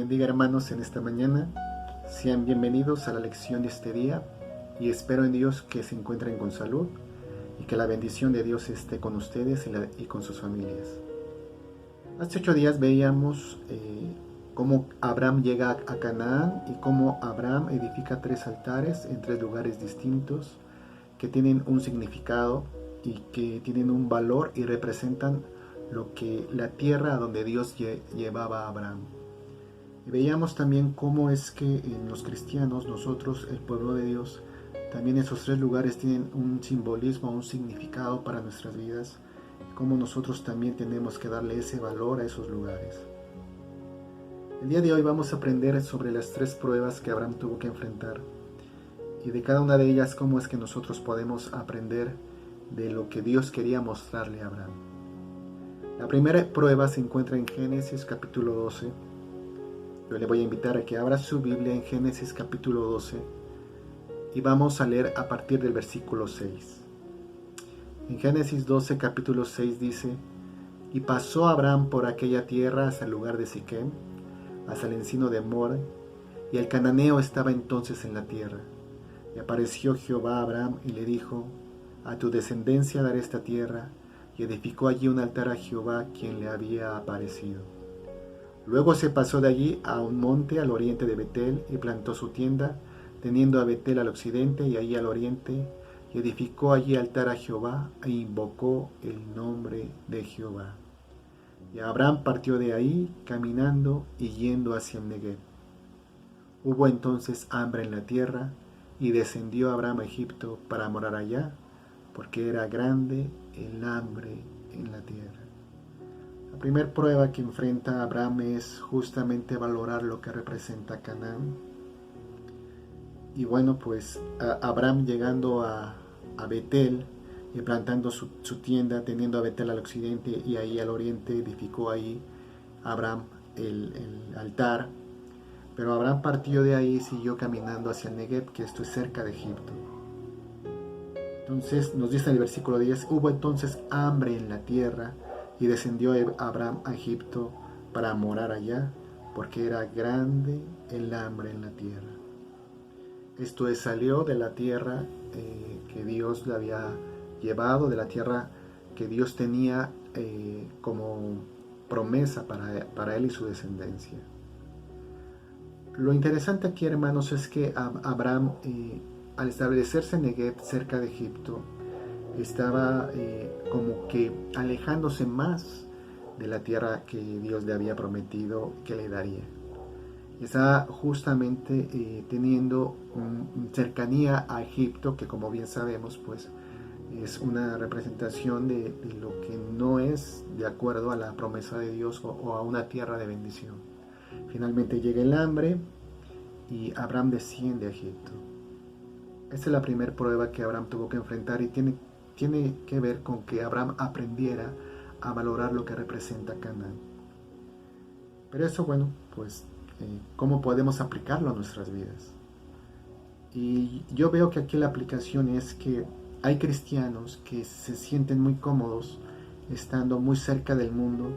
bendiga, hermanos, en esta mañana. Sean bienvenidos a la lección de este día y espero en Dios que se encuentren con salud y que la bendición de Dios esté con ustedes y con sus familias. Hace 8 días veíamos cómo Abraham llega a Canaán y cómo Abraham edifica 3 altares en 3 lugares distintos que tienen un significado y que tienen un valor y representan la tierra a donde Dios llevaba a Abraham. Y veíamos también cómo es que en los cristianos, nosotros, el pueblo de Dios, también esos 3 lugares tienen un simbolismo, un significado para nuestras vidas, cómo nosotros también tenemos que darle ese valor a esos lugares. El día de hoy vamos a aprender sobre las 3 pruebas que Abraham tuvo que enfrentar y de cada una de ellas cómo es que nosotros podemos aprender de lo que Dios quería mostrarle a Abraham. La primera prueba se encuentra en Génesis capítulo 12. Yo le voy a invitar a que abra su Biblia en Génesis capítulo 12 y vamos a leer a partir del versículo 6. En Génesis 12 capítulo 6 dice: Y pasó Abraham por aquella tierra hasta el lugar de Siquem, hasta el encino de More, y el cananeo estaba entonces en la tierra. Y apareció Jehová a Abraham y le dijo: A tu descendencia daré esta tierra. Y edificó allí un altar a Jehová, quien le había aparecido. Luego se pasó de allí a un monte al oriente de Betel y plantó su tienda, teniendo a Betel al occidente y allí al oriente, y edificó allí altar a Jehová e invocó el nombre de Jehová. Y Abraham partió de ahí caminando y yendo hacia el Negev. Hubo entonces hambre en la tierra y descendió Abraham a Egipto para morar allá, porque era grande el hambre en la tierra. La primera prueba que enfrenta Abraham es justamente valorar lo que representa Canaán. Y bueno, pues Abraham llegando a Betel y plantando su tienda, teniendo a Betel al occidente y ahí al oriente, edificó ahí Abraham el altar. Pero Abraham partió de ahí y siguió caminando hacia el Negev, que esto es cerca de Egipto. Entonces nos dice en el versículo 10: Hubo entonces hambre en la tierra y descendió Abraham a Egipto para morar allá, porque era grande el hambre en la tierra. Esto es, salió de la tierra que Dios le había llevado, de la tierra que Dios tenía como promesa para él y su descendencia. Lo interesante aquí, hermanos, es que Abraham, al establecerse en Negev, cerca de Egipto, estaba como que alejándose más de la tierra que Dios le había prometido que le daría. Estaba justamente teniendo cercanía a Egipto, que como bien sabemos, pues es una representación de lo que no es de acuerdo a la promesa de Dios o a una tierra de bendición. Finalmente llega el hambre y Abraham desciende a Egipto. Esta es la primera prueba que Abraham tuvo que enfrentar y tiene que ver con que Abraham aprendiera a valorar lo que representa Canaán. Pero eso, bueno, pues, ¿cómo podemos aplicarlo a nuestras vidas? Y yo veo que aquí la aplicación es que hay cristianos que se sienten muy cómodos estando muy cerca del mundo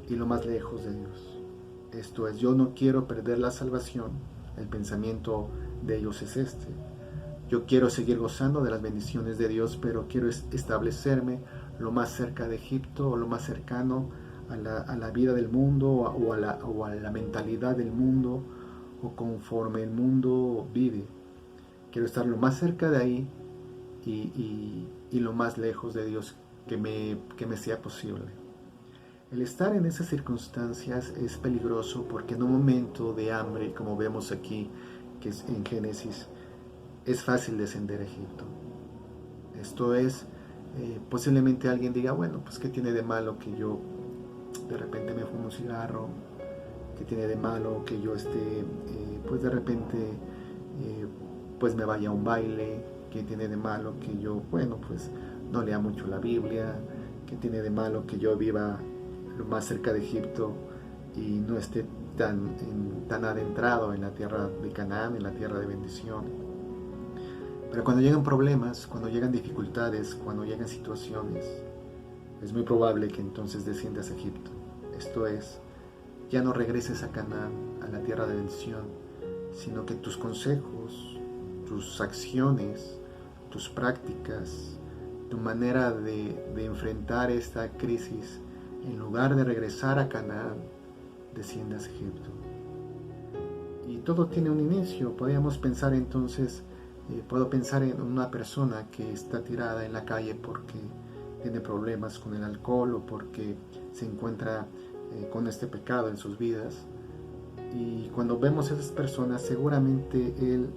y lo más lejos de Dios. Esto es, yo no quiero perder la salvación. El pensamiento de ellos es este: yo quiero seguir gozando de las bendiciones de Dios, pero quiero establecerme lo más cerca de Egipto, o lo más cercano a la vida del mundo, o a la mentalidad del mundo, o conforme el mundo vive. Quiero estar lo más cerca de ahí y lo más lejos de Dios que me sea posible. El estar en esas circunstancias es peligroso porque en un momento de hambre, como vemos aquí, que es en Génesis, es fácil descender a Egipto. Esto es, posiblemente alguien diga: bueno, pues ¿qué tiene de malo que yo de repente me fume un cigarro? ¿Qué tiene de malo que yo pues de repente pues me vaya a un baile? ¿Qué tiene de malo que yo, bueno, pues no lea mucho la Biblia? ¿Qué tiene de malo que yo viva lo más cerca de Egipto y no esté tan adentrado en la tierra de Canaán, en la tierra de bendición? Pero cuando llegan problemas, cuando llegan dificultades, cuando llegan situaciones, es muy probable que entonces desciendas a Egipto. Esto es, ya no regreses a Canaán, a la tierra de bendición, sino que tus consejos, tus acciones, tus prácticas, tu manera de enfrentar esta crisis, en lugar de regresar a Canaán, desciendas a Egipto. Y todo tiene un inicio. Podríamos pensar entonces, puedo pensar en una persona que está tirada en la calle porque tiene problemas con el alcohol o porque se encuentra con este pecado en sus vidas. Y cuando vemos a esas personas, seguramente él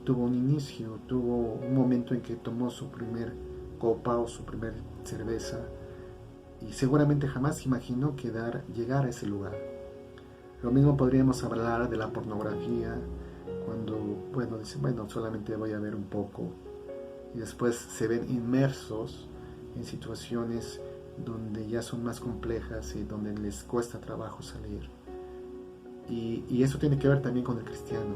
tuvo un inicio, tuvo un momento en que tomó su primer copa o su primer cerveza y seguramente jamás imaginó llegar a ese lugar. Lo mismo podríamos hablar de la pornografía, cuando, dicen, solamente voy a ver un poco, y después se ven inmersos en situaciones donde ya son más complejas y donde les cuesta trabajo salir. Y eso tiene que ver también con el cristiano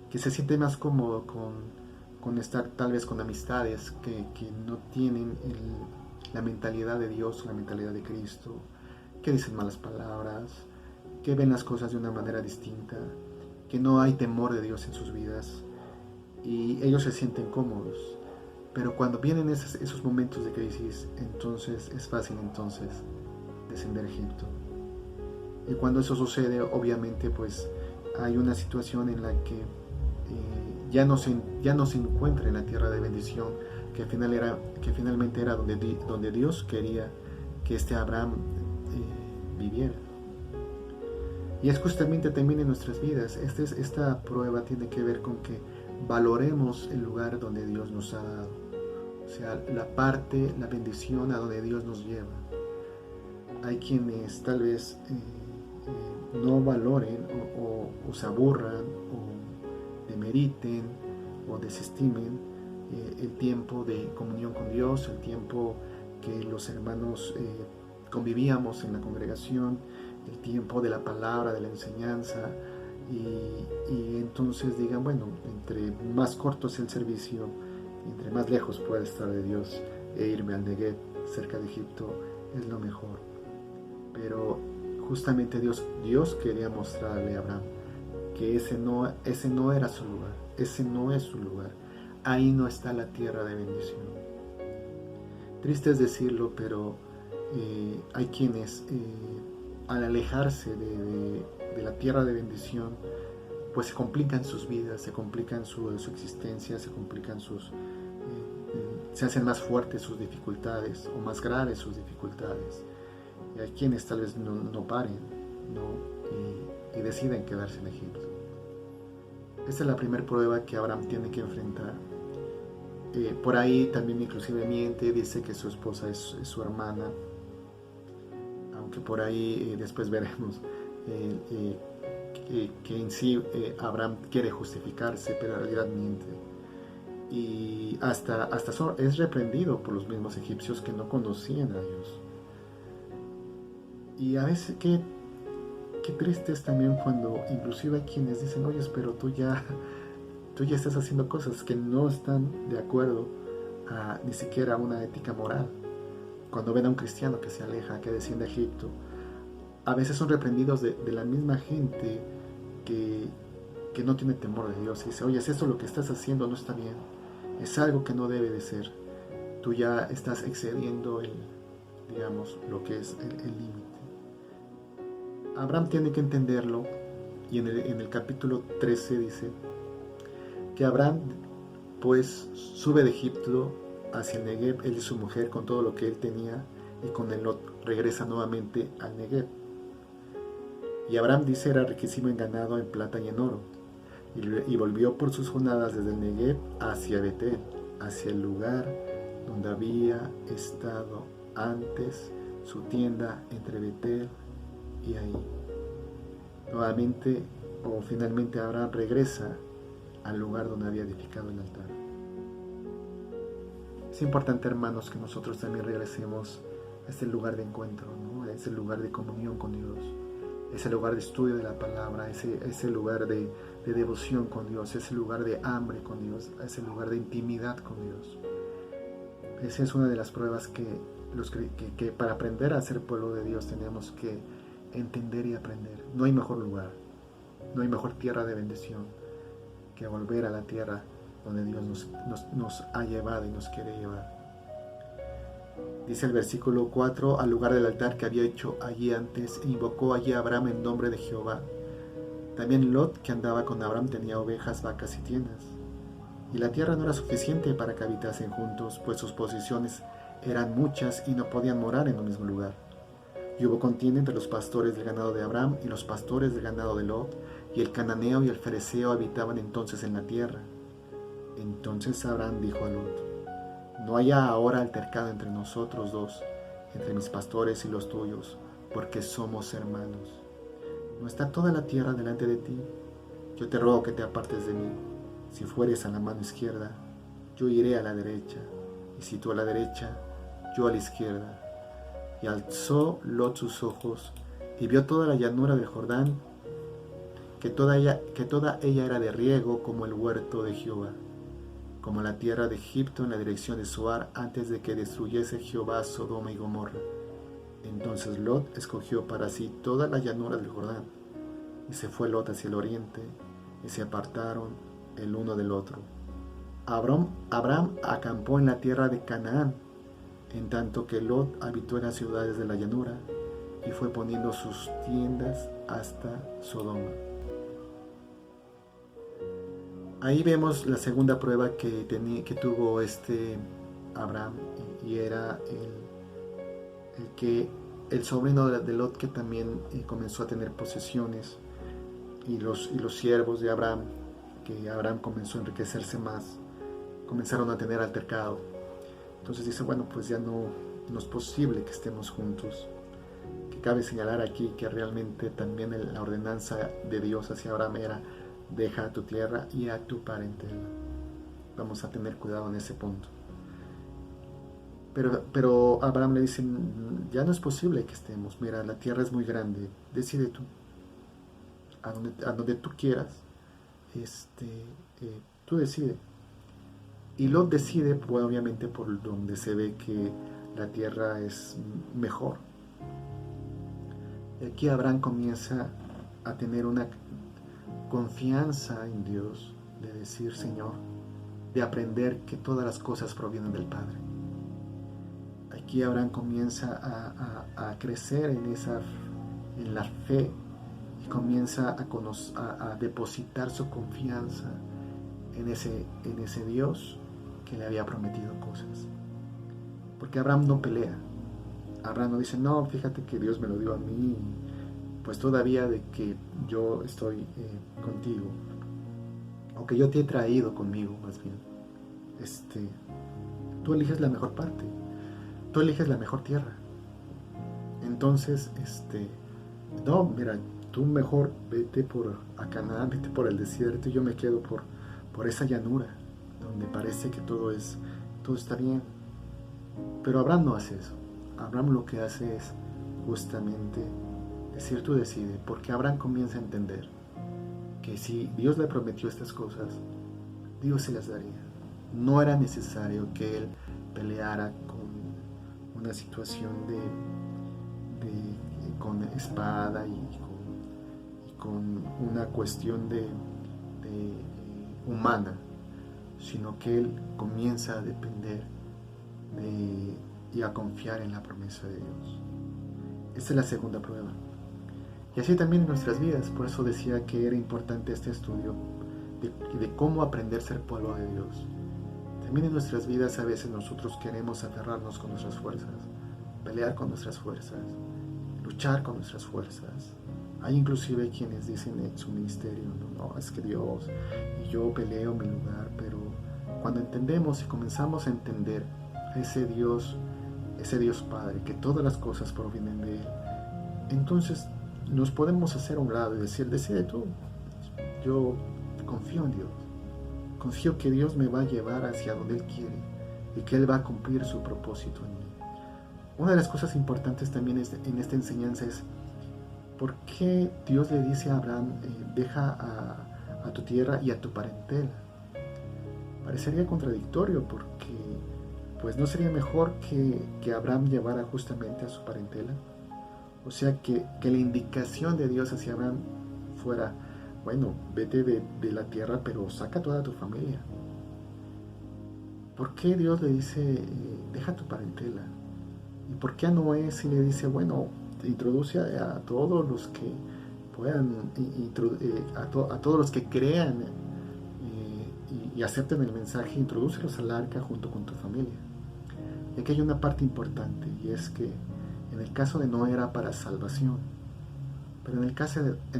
que se siente más cómodo con estar tal vez con amistades que no tienen la mentalidad de Dios, la mentalidad de Cristo, que dicen malas palabras, que ven las cosas de una manera distinta, que no hay temor de Dios en sus vidas y ellos se sienten cómodos. Pero cuando vienen esos momentos de crisis, entonces es fácil descender a Egipto. Y cuando eso sucede, obviamente pues hay una situación en la que ya no se encuentra en la tierra de bendición que finalmente era donde Dios quería que este Abraham viviera. Y es justamente también en nuestras vidas. Esta prueba tiene que ver con que valoremos el lugar donde Dios nos ha dado. O sea, la bendición a donde Dios nos lleva. Hay quienes tal vez no valoren o se aburran o demeriten o desestimen el tiempo de comunión con Dios, el tiempo que los hermanos convivíamos en la congregación, el tiempo de la palabra, de la enseñanza, y entonces digan, entre más corto es el servicio, entre más lejos pueda estar de Dios, irme al Negev, cerca de Egipto, es lo mejor. Pero justamente Dios quería mostrarle a Abraham que ese no era su lugar, ese no es su lugar, ahí no está la tierra de bendición. Triste es decirlo, pero hay quienes al alejarse de la tierra de bendición, pues se complican sus vidas, se complican su existencia, se hacen más fuertes sus dificultades o más graves sus dificultades. Y hay quienes tal vez no paren, y deciden quedarse en Egipto. Esta es la primera prueba que Abraham tiene que enfrentar. Por ahí también inclusive miente, dice que su esposa es su hermana, aunque por ahí después veremos que en sí Abraham quiere justificarse, pero en realidad miente. Y hasta es reprendido por los mismos egipcios que no conocían a Dios. Y a veces qué triste es también cuando inclusive hay quienes dicen, oye, pero tú ya estás haciendo cosas que no están de acuerdo a ni siquiera una ética moral. Cuando ven a un cristiano que se aleja, que desciende a Egipto, a veces son reprendidos de la misma gente que no tiene temor de Dios y dice, oye, esto lo que estás haciendo no está bien, es algo que no debe de ser, tú ya estás excediendo lo que es el límite. Abraham tiene que entenderlo, y en el capítulo 13 dice que Abraham pues sube de Egipto hacia el Negev, él y su mujer con todo lo que él tenía, y con el Lot regresa nuevamente al Negev. Y Abraham dice era riquísimo en ganado, en plata y en oro, y volvió por sus jornadas desde el Negev hacia Betel, hacia el lugar donde había estado antes su tienda entre Betel y ahí. Nuevamente o finalmente Abraham regresa al lugar donde había edificado el altar. Es importante, hermanos, que nosotros también regresemos a este lugar de encuentro, ¿no? A ese lugar de comunión con Dios, ese lugar de estudio de la palabra, ese lugar de devoción con Dios, ese lugar de hambre con Dios, ese lugar de intimidad con Dios. Esa es una de las pruebas que que para aprender a ser pueblo de Dios tenemos que entender y aprender. No hay mejor lugar, no hay mejor tierra de bendición que volver a la tierra donde Dios nos ha llevado y nos quiere llevar. Dice el versículo 4, al lugar del altar que había hecho allí antes, e invocó allí a Abraham en nombre de Jehová. También Lot, que andaba con Abraham, tenía ovejas, vacas y tiendas. Y la tierra no era suficiente para que habitasen juntos, pues sus posiciones eran muchas y no podían morar en un mismo lugar. Y hubo contienda entre los pastores del ganado de Abraham y los pastores del ganado de Lot, y el cananeo y el fereceo habitaban entonces en la tierra. Entonces Abraham dijo a Lot, no haya ahora altercado entre nosotros dos, entre mis pastores y los tuyos, porque somos hermanos. ¿No está toda la tierra delante de ti? Yo te ruego que te apartes de mí. Si fueres a la mano izquierda, yo iré a la derecha, y si tú a la derecha, yo a la izquierda. Y alzó Lot sus ojos, y vio toda la llanura del Jordán, que toda ella era de riego como el huerto de Jehová, como la tierra de Egipto en la dirección de Zoar, antes de que destruyese Jehová Sodoma y Gomorra. Entonces Lot escogió para sí toda la llanura del Jordán, y se fue Lot hacia el oriente, y se apartaron el uno del otro. Abraham acampó en la tierra de Canaán, en tanto que Lot habitó en las ciudades de la llanura, y fue poniendo sus tiendas hasta Sodoma. Ahí vemos la segunda prueba que tuvo Abraham, y era el sobrino de Lot, que también comenzó a tener posesiones, y los siervos de Abraham, que Abraham comenzó a enriquecerse más, comenzaron a tener altercado. Entonces dice, bueno, pues ya no es posible que estemos juntos. Que cabe señalar aquí que realmente también la ordenanza de Dios hacia Abraham era, deja a tu tierra y a tu parentela. Vamos a tener cuidado en ese punto. Pero Abraham le dice, ya no es posible que estemos, mira, la tierra es muy grande, decide tú, a donde tú quieras, tú decide. Y Lot decide, pues, obviamente por donde se ve que la tierra es mejor. Y aquí Abraham comienza a tener una confianza en Dios, de decir, Señor, de aprender que todas las cosas provienen del Padre. Aquí Abraham comienza a crecer en la fe, y comienza a depositar su confianza en ese Dios que le había prometido cosas. Porque Abraham no pelea. Abraham no dice, no, fíjate que Dios me lo dio a mí, pues todavía de que yo estoy contigo, o que yo te he traído conmigo, más bien. Tú eliges la mejor parte, tú eliges la mejor tierra. Entonces, no, mira, tú mejor vete a Canaán, vete por el desierto, y yo me quedo por esa llanura, donde parece que todo está bien. Pero Abraham no hace eso. Abraham lo que hace es justamente decir, tú decide, porque Abraham comienza a entender que si Dios le prometió estas cosas, Dios se las daría. No era necesario que él peleara con una situación con espada y con una cuestión humana, sino que él comienza a depender y a confiar en la promesa de Dios. Esta es la segunda prueba. Y así también en nuestras vidas. Por eso decía que era importante este estudio de cómo aprender a ser pueblo de Dios. También en nuestras vidas a veces nosotros queremos aferrarnos con nuestras fuerzas, pelear con nuestras fuerzas, luchar con nuestras fuerzas. Hay inclusive quienes dicen en su ministerio, no, es que Dios, y yo peleo mi lugar. Pero cuando entendemos y comenzamos a entender a ese Dios Padre, que todas las cosas provienen de Él, entonces nos podemos hacer a un lado y decir, decide tú. Yo confío en Dios, confío que Dios me va a llevar hacia donde Él quiere y que Él va a cumplir su propósito en mí. Una de las cosas importantes también en esta enseñanza es por qué Dios le dice a Abraham, deja a tu tierra y a tu parentela. Parecería contradictorio, porque pues ¿no sería mejor que Abraham llevara justamente a su parentela? O sea, que la indicación de Dios hacia Abraham fuera, bueno, vete de la tierra, pero saca toda tu familia. ¿Por qué Dios le dice, deja tu parentela? ¿Y por qué a Noé si le dice, bueno, introduce a todos los que puedan, a todos los que crean y acepten el mensaje, introdúcelos al arca junto con tu familia? Y aquí hay una parte importante, y es que en el caso de Noé era para salvación, pero en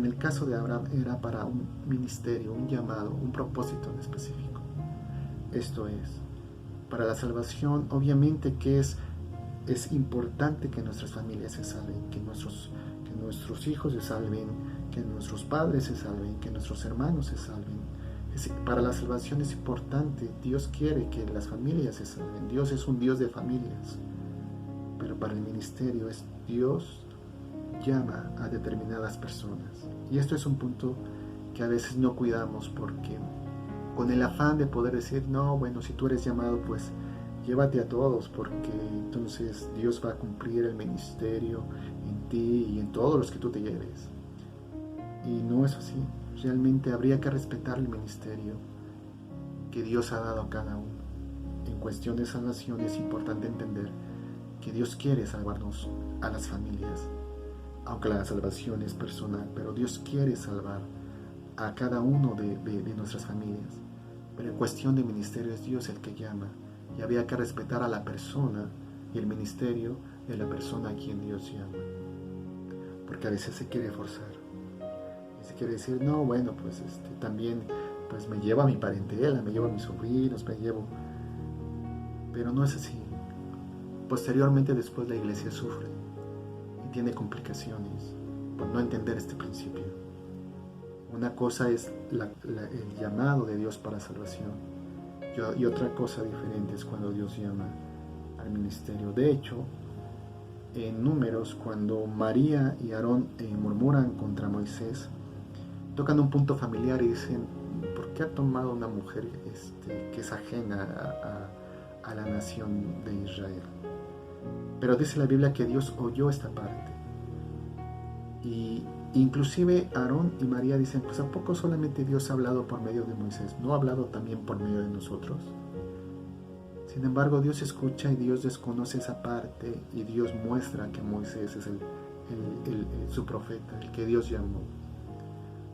el caso de Abraham era para un ministerio, un llamado, un propósito en específico. Esto es, para la salvación, obviamente que es importante que nuestras familias se salven, que nuestros hijos se salven, que nuestros padres se salven, que nuestros hermanos se salven. Para la salvación es importante, Dios quiere que las familias se salven, Dios es un Dios de familias, pero para el ministerio es Dios llama a determinadas personas. Y esto es un punto que a veces no cuidamos porque con el afán de poder decir, no, bueno, si tú eres llamado, pues llévate a todos porque entonces Dios va a cumplir el ministerio en ti y en todos los que tú te lleves. Y no es así. Realmente habría que respetar el ministerio que Dios ha dado a cada uno. En cuestión de salvación es importante entender que Dios quiere salvarnos a las familias, aunque la salvación es personal, pero Dios quiere salvar a cada uno de nuestras familias. Pero en cuestión de ministerio es Dios el que llama, y había que respetar a la persona y el ministerio de la persona a quien Dios llama, porque a veces se quiere forzar, y se quiere decir, no, bueno, pues también pues me llevo a mi parentela, me llevo a mis sobrinos, pero no es así. Posteriormente después la iglesia sufre y tiene complicaciones por no entender este principio. Una cosa es el llamado de Dios para salvación y otra cosa diferente es cuando Dios llama al ministerio. De hecho, en Números, cuando María y Aarón murmuran contra Moisés, tocan un punto familiar y dicen, ¿por qué ha tomado una mujer que es ajena a la nación de Israel? Pero dice la Biblia que Dios oyó esta parte. Y inclusive Aarón y María dicen, pues ¿a poco solamente Dios ha hablado por medio de Moisés? ¿No ha hablado también por medio de nosotros? Sin embargo, Dios escucha y Dios desconoce esa parte y Dios muestra que Moisés es su profeta, el que Dios llamó.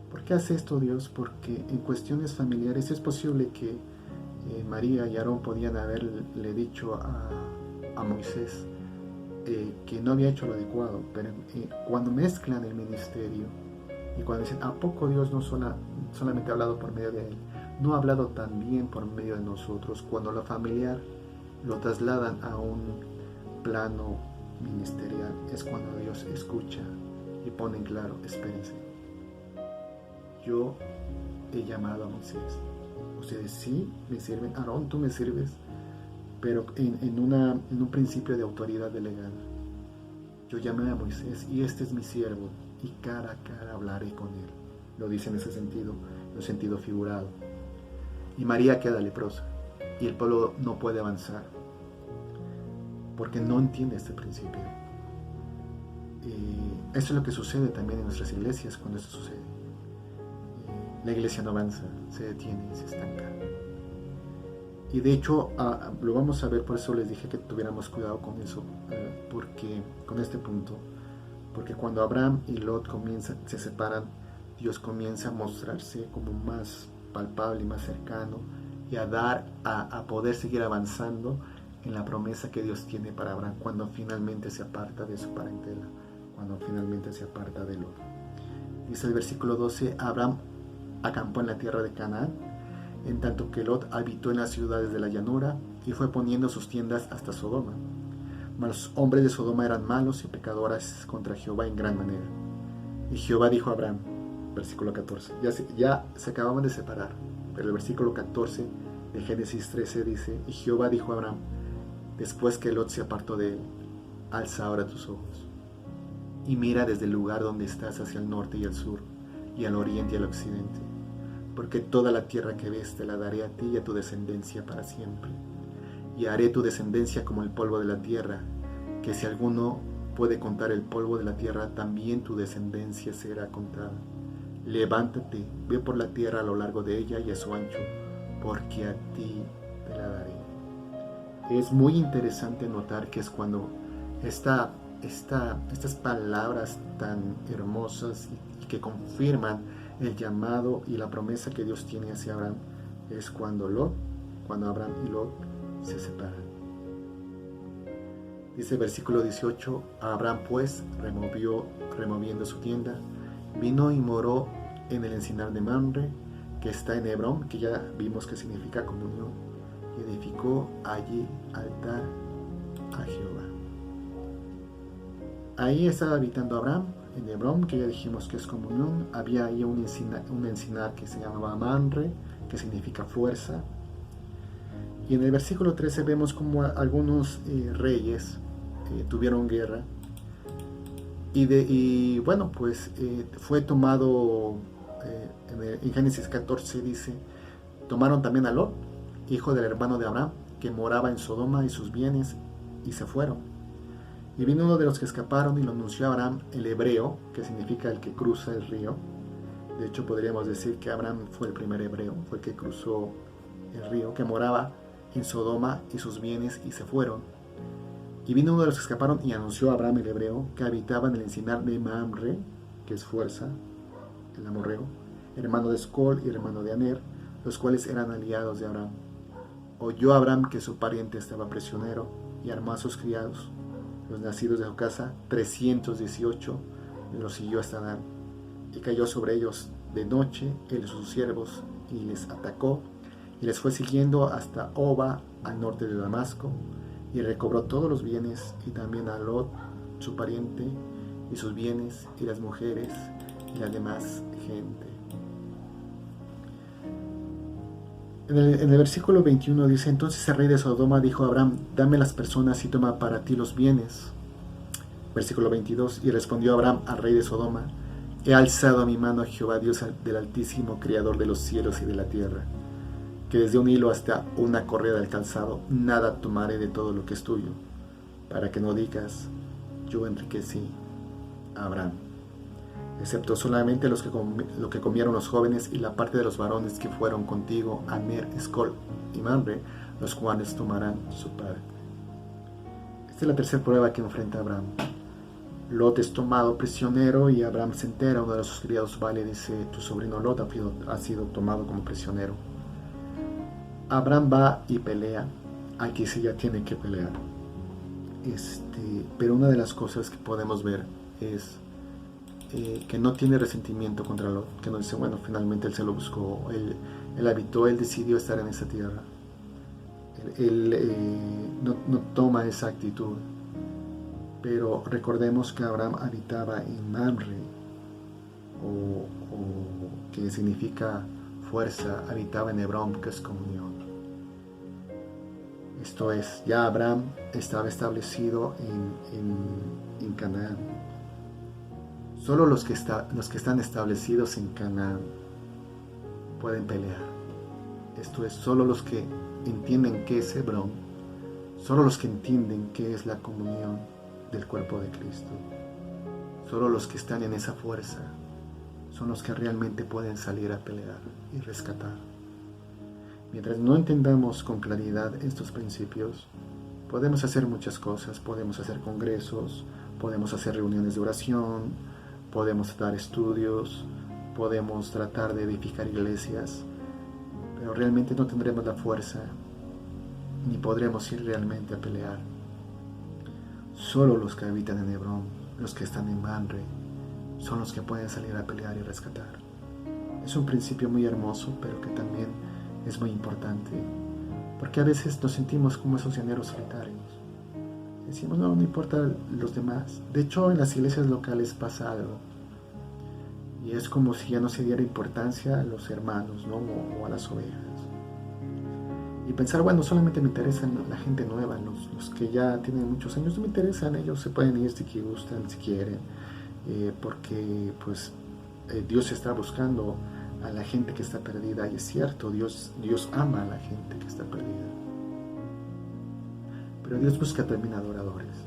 ¿Por qué hace esto Dios? Porque en cuestiones familiares es posible que María y Aarón podían haberle dicho a Moisés que no había hecho lo adecuado, pero cuando mezclan el ministerio y cuando dicen, ¿a poco Dios no solamente ha hablado por medio de él? ¿No ha hablado también por medio de nosotros? Cuando lo familiar lo trasladan a un plano ministerial, es cuando Dios escucha y pone en claro, espérense, yo he llamado a Moisés, ustedes sí me sirven, Aarón, tú me sirves, pero en un principio de autoridad delegada. Yo llamé a Moisés y este es mi siervo y cara a cara hablaré con él. Lo dice en ese sentido, en un sentido figurado. Y María queda leprosa y el pueblo no puede avanzar porque no entiende este principio. Eso es lo que sucede también en nuestras iglesias cuando esto sucede. La iglesia no avanza, se detiene, se estanca. Y de hecho lo vamos a ver, por eso les dije que tuviéramos cuidado con eso, porque con este punto, porque cuando Abraham y Lot se separan, Dios comienza a mostrarse como más palpable y más cercano y a poder seguir avanzando en la promesa que Dios tiene para Abraham cuando finalmente se aparta de su parentela, cuando finalmente se aparta de Lot. Dice el versículo 12, Abraham acampó en la tierra de Canaán, en tanto que Lot habitó en las ciudades de la llanura y fue poniendo sus tiendas hasta Sodoma. Mas los hombres de Sodoma eran malos y pecadores contra Jehová en gran manera. Y Jehová dijo a Abraham, versículo 14, ya se acababan de separar, pero el versículo 14 de Génesis 13 dice, y Jehová dijo a Abraham, después que Lot se apartó de él, alza ahora tus ojos y mira desde el lugar donde estás hacia el norte y al sur, y al oriente y al occidente, porque toda la tierra que ves te la daré a ti y a tu descendencia para siempre. y haré tu descendencia como el polvo de la tierra, que si alguno puede contar el polvo de la tierra, también tu descendencia será contada. Levántate, ve por la tierra a lo largo de ella y a su ancho, porque a ti te la daré. Es muy interesante notar que es cuando estas palabras tan hermosas y que confirman el llamado y la promesa que Dios tiene hacia Abraham, es cuando Abraham y Lot se separan. Dice el versículo 18, Abraham pues, removiendo su tienda, vino y moró en el encinar de Mamre, que está en Hebrón, que ya vimos que significa comunión, y edificó allí altar a Jehová. Ahí estaba habitando Abraham, en Hebrón, que ya dijimos que es comunión. Había ahí un encinar que se llamaba Mamre, que significa fuerza. Y en el versículo 13 vemos como algunos reyes tuvieron guerra. Y bueno, pues fue tomado, en Génesis 14 dice, tomaron también a Lot, hijo del hermano de Abraham, que moraba en Sodoma y sus bienes, y se fueron. Y vino uno de los que escaparon y lo anunció a Abraham, el hebreo, que significa el que cruza el río. De hecho, podríamos decir que Abraham fue el primer hebreo, fue el que cruzó el río, que moraba en Sodoma y sus bienes, y se fueron. Y vino uno de los que escaparon y anunció a Abraham el hebreo, que habitaba en el encinar de Mamre, que es fuerza, el amorreo, hermano de Escol y hermano de Aner, los cuales eran aliados de Abraham. Oyó Abraham que su pariente estaba prisionero, y armó a sus criados, los nacidos de su casa, 318, y los siguió hasta Dan. Y cayó sobre ellos de noche, él y sus siervos, y les atacó, y les fue siguiendo hasta Oba, al norte de Damasco, y recobró todos los bienes, y también a Lot, su pariente, y sus bienes, y las mujeres, y la demás gente. En el versículo 21 dice, entonces el rey de Sodoma dijo a Abraham, dame las personas y toma para ti los bienes. Versículo 22, y respondió Abraham al rey de Sodoma, he alzado mi mano a Jehová, Dios del Altísimo, Creador de los cielos y de la tierra, que desde un hilo hasta una correa del calzado, nada tomaré de todo lo que es tuyo, para que no digas, yo enriquecí a Abraham, excepto solamente lo que comieron los jóvenes y la parte de los varones que fueron contigo, Aner, Escol y Mamre, los cuales tomarán su parte. Esta es la tercera prueba que enfrenta Abraham. Lot es tomado prisionero y Abraham se entera, uno de sus criados va y le dice, tu sobrino Lot ha sido tomado como prisionero. Abraham va y pelea, aquí sí ya tiene que pelear. Pero una de las cosas que podemos ver es que no tiene resentimiento contra Lot, que no dice, bueno, finalmente él se lo buscó, él habitó, él decidió estar en esa tierra. Él no toma esa actitud. Pero recordemos que Abraham habitaba en Mamre, o que significa fuerza, habitaba en Hebrón, que es comunión. Esto es, ya Abraham estaba establecido en Canaán. Solo los que están establecidos en Canaán pueden pelear. Esto es, solo los que entienden qué es Hebrón, solo los que entienden qué es la comunión del cuerpo de Cristo, solo los que están en esa fuerza son los que realmente pueden salir a pelear y rescatar. Mientras no entendamos con claridad estos principios, podemos hacer muchas cosas, podemos hacer congresos, podemos hacer reuniones de oración, podemos dar estudios, podemos tratar de edificar iglesias, pero realmente no tendremos la fuerza, ni podremos ir realmente a pelear. Solo los que habitan en Hebrón, los que están en Mamre, son los que pueden salir a pelear y rescatar. Es un principio muy hermoso, pero que también es muy importante, porque a veces nos sentimos como esos llaneros solitarios. Decimos, no importa los demás. De hecho, en las iglesias locales pasa algo, y es como si ya no se diera importancia a los hermanos, ¿no? o a las ovejas. Y pensar, bueno, solamente me interesan la gente nueva, los que ya tienen muchos años, no me interesan, ellos se pueden ir si gustan, si quieren, porque pues Dios está buscando a la gente que está perdida, y es cierto, Dios ama a la gente que está perdida. pero Dios busca también adoradores.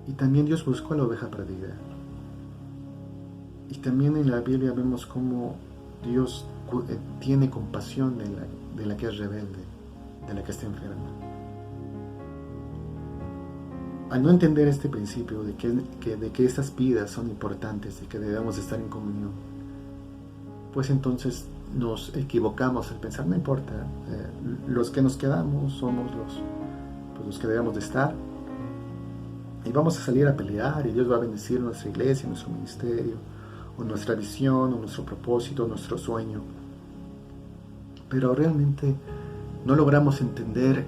Y también Dios buscó a la oveja perdida. Y también en la Biblia vemos cómo Dios tiene compasión de la que es rebelde, de la que está enferma. Al no entender este principio de que estas vidas son importantes y que debemos estar en comunión, pues entonces nos equivocamos al pensar, no importa, los que nos quedamos somos los que debemos de estar, y vamos a salir a pelear y Dios va a bendecir nuestra iglesia, nuestro ministerio, o nuestra visión, o nuestro propósito, o nuestro sueño. Pero realmente no logramos entender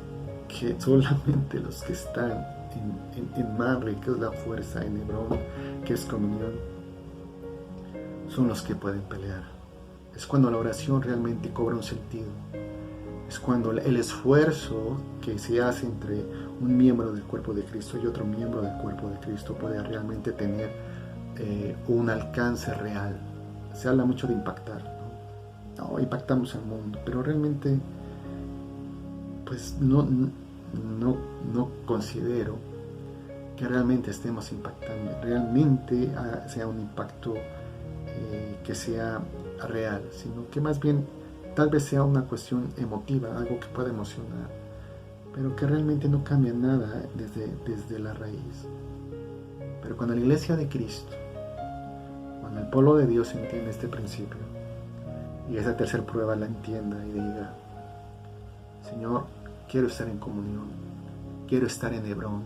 que solamente los que están en Manre, que es la fuerza, en Hebrón, que es comunión, son los que pueden pelear. Es cuando la oración realmente cobra un sentido. Es cuando el esfuerzo que se hace entre un miembro del cuerpo de Cristo y otro miembro del cuerpo de Cristo puede realmente tener un alcance real. Se habla mucho de impactar, ¿no? Impactamos al mundo, pero realmente pues no considero que realmente estemos impactando, realmente sea un impacto que sea real, sino que más bien tal vez sea una cuestión emotiva, algo que pueda emocionar, pero que realmente no cambia nada desde la raíz. Pero cuando la iglesia de Cristo, cuando el pueblo de Dios entiende este principio y esa tercera prueba la entienda y diga, Señor, quiero estar en comunión, quiero estar en Hebrón,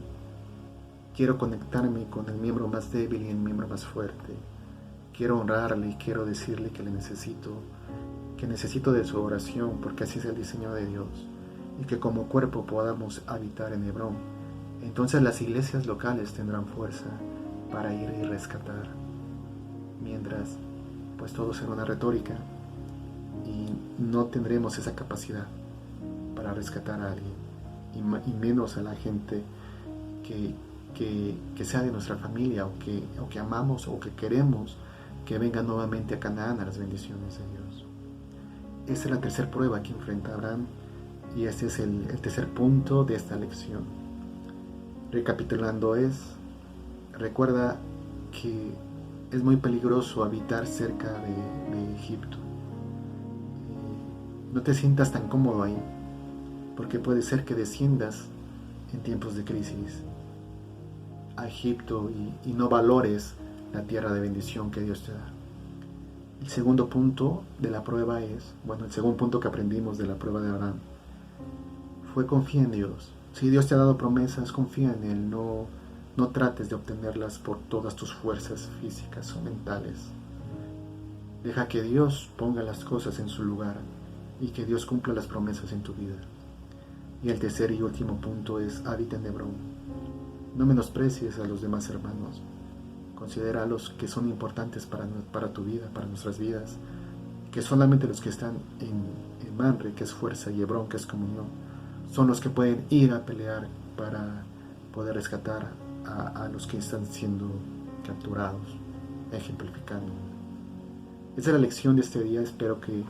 quiero conectarme con el miembro más débil y el miembro más fuerte, quiero honrarle, quiero decirle que le necesito, que necesito de su oración, porque así es el diseño de Dios, y que como cuerpo podamos habitar en Hebrón. Entonces las iglesias locales tendrán fuerza para ir y rescatar, mientras pues todo será una retórica y no tendremos esa capacidad para rescatar a alguien, y menos a la gente que sea de nuestra familia, o que amamos, o que queremos que venga nuevamente a Canaán, a las bendiciones de Dios. Esta es la tercera prueba que enfrenta Abraham, y este es el tercer punto de esta lección. Recapitulando recuerda que es muy peligroso habitar cerca de Egipto. No te sientas tan cómodo ahí, porque puede ser que desciendas en tiempos de crisis a Egipto y no valores la tierra de bendición que Dios te da. El segundo punto de la prueba el segundo punto que aprendimos de la prueba de Abraham fue: confía en Dios. Si Dios te ha dado promesas, confía en Él, no trates de obtenerlas por todas tus fuerzas físicas o mentales. Deja que Dios ponga las cosas en su lugar y que Dios cumpla las promesas en tu vida. Y el tercer y último punto es: habita en Hebrón. No menosprecies a los demás hermanos. Considéralos que son importantes para tu vida, para nuestras vidas, que solamente los que están en Manre, que es fuerza, y Hebrón, que es comunión, son los que pueden ir a pelear para poder rescatar a los que están siendo capturados, ejemplificando. Esa es la lección de este día. Espero que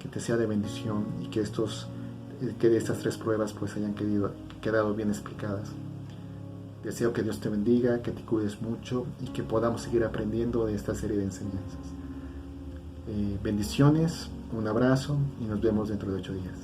te sea de bendición y que estas tres pruebas pues hayan quedado bien explicadas. Deseo que Dios te bendiga, que te cuides mucho y que podamos seguir aprendiendo de esta serie de enseñanzas. Bendiciones, un abrazo y nos vemos dentro de 8 días.